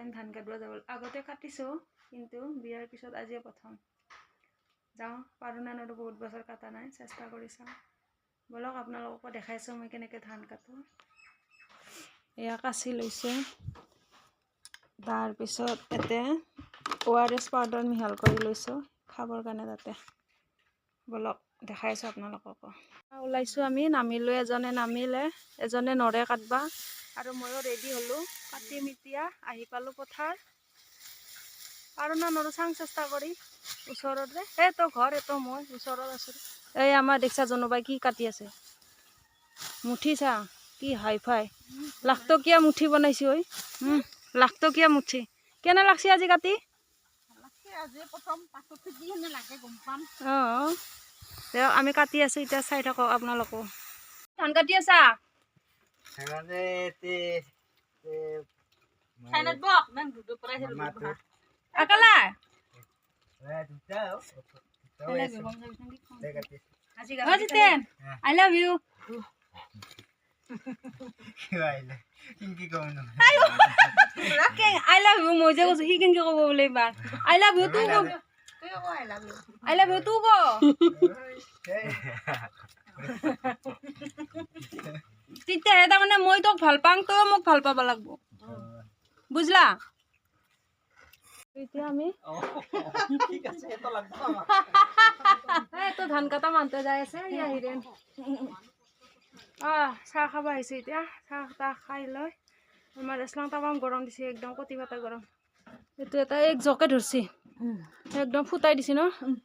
Time ধান কাটব যাব আগতে কাটিছোঁ কিন্তু বিয়াৰ পিছত আজিয়ে প্ৰথম যাওঁ পাৰোঁ নে নৰো বহুত বছৰ কাটা নাই চেষ্টা কৰি চাওঁ বলক আপোনালোককো দেখাইছোঁ মই কেনেকৈ ধান কাটোঁ এয়া কাচি লৈছোঁ তাৰপিছত এতে ORS পাউডাৰ মিহল কৰি লৈছোঁ খাবৰ কাৰণে তাতে বলক দেখাইছোঁ আপোনালোককো ওলাইছোঁ আমি নামিলোঁ এজনে নামিলে এজনে নৰে কাটবা আৰু ময়ো ৰেডি হ'লোঁ কাটি মিতিয়া আহি পালোঁ পথাৰ পাৰোঁ না নৰো চাং চেষ্টা কৰি ওচৰতে তো ঘৰ এতো মই ওচৰত আছোঁ এই আমাৰ দেখছা জনোবাই কি কাটি আছে মুঠি চা কি হাই ফাই লাখটকীয়া মুঠি বনাইছোঁ ঐ লাখটকীয়া মুঠি কেনে লাগছে আজি কাটি অঁ আমি কাটি আছোঁ এতিয়া চাই থাকক আপোনালোকো ধান কাটি আছা আকালা I love you. I love you. Moi je ko hi ken ko bole ba. I love you tu ko. I love you tu ko. Tite eta mane moi tok bhal pang to mok bhal paba lagbo. Bujla? এতিয়া আমি ঠিক আছে এত লাগব এত ধান কাটা মানতে যাই আছে ইয়া হিৰেন চাহ খাব আহিছে এতিয়া চাহ তাহ খাই লৈ আমাৰ ইছলাম তামাম গৰম দিছে একদম কটি ফাটা গৰম এইটো এটা এক জকে ধৰছি একদম ফুটাই দিছে ন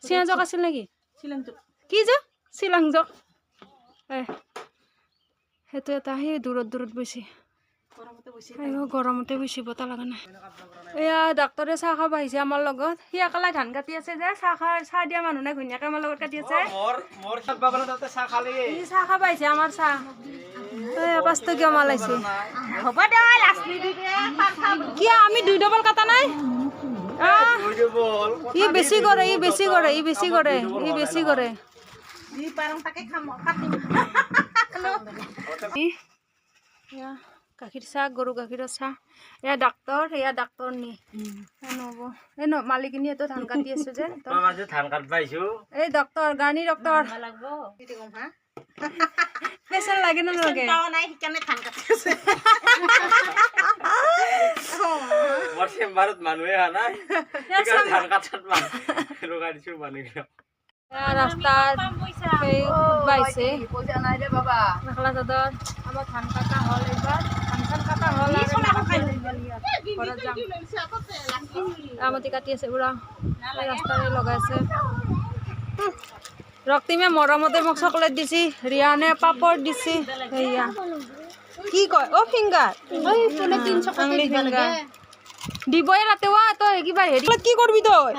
চিয়া জক আছিল নেকি শিলং জক কি জক শিলং জক সেইটো এটা সেই দূৰত দূৰত বৈছে গৰমতে বেছি বতা লগা নাই এয়া ডাক্তৰে চাহ খাব আহিছে আমাৰ লগত সি একেলাই ধান কাটি আছে যে চাহ দিয়া মানুহ নাই ঘৈণীয়াকে আমাৰ লগত কাটি আছে চাহ খাব আহিছে আমাৰ চাহ 5 টকীয়া মাল আহিছে কিয় আমি 2 ডবল কাটা নাই ই বেছি কৰে ই বেছি কৰে ই বেছি কৰে ই বেছি কৰে গাখীৰ চাহ গৰু গাখীৰৰ চাহ এয়া ডাক্তৰ নি নব এই মালিকিনী এটো ধান কাটি আছে যে ধান কাটবা আহিছো এই ডক্তৰ গানি ডক্তৰ স্পেশাল লাগে না লাগে নাই হিকানে ধান কাটি আছে মোৰ চেম্বাৰত মানুহে আনা ধান কাটাত লগাই দিছো মানুহে রাস্তার এই বাইছে পয়সা নাই রে বাবা মেখলা চাদর আমার ধান কাটা হল এবার ধান কাটা হল আমতি কাটি আছে পুরা রাস্তায় লগাইছে রক্তিমে মরমতে মোক চকলেট দিছি রিয়ানে পাপড় দিছি হেয়া কি কয় ও ফিঙ্গার ওই ফোনে 300 আংলি ফিঙ্গার দিবই রাতে ওয়া তো কিবা হেৰি কি কৰবি তই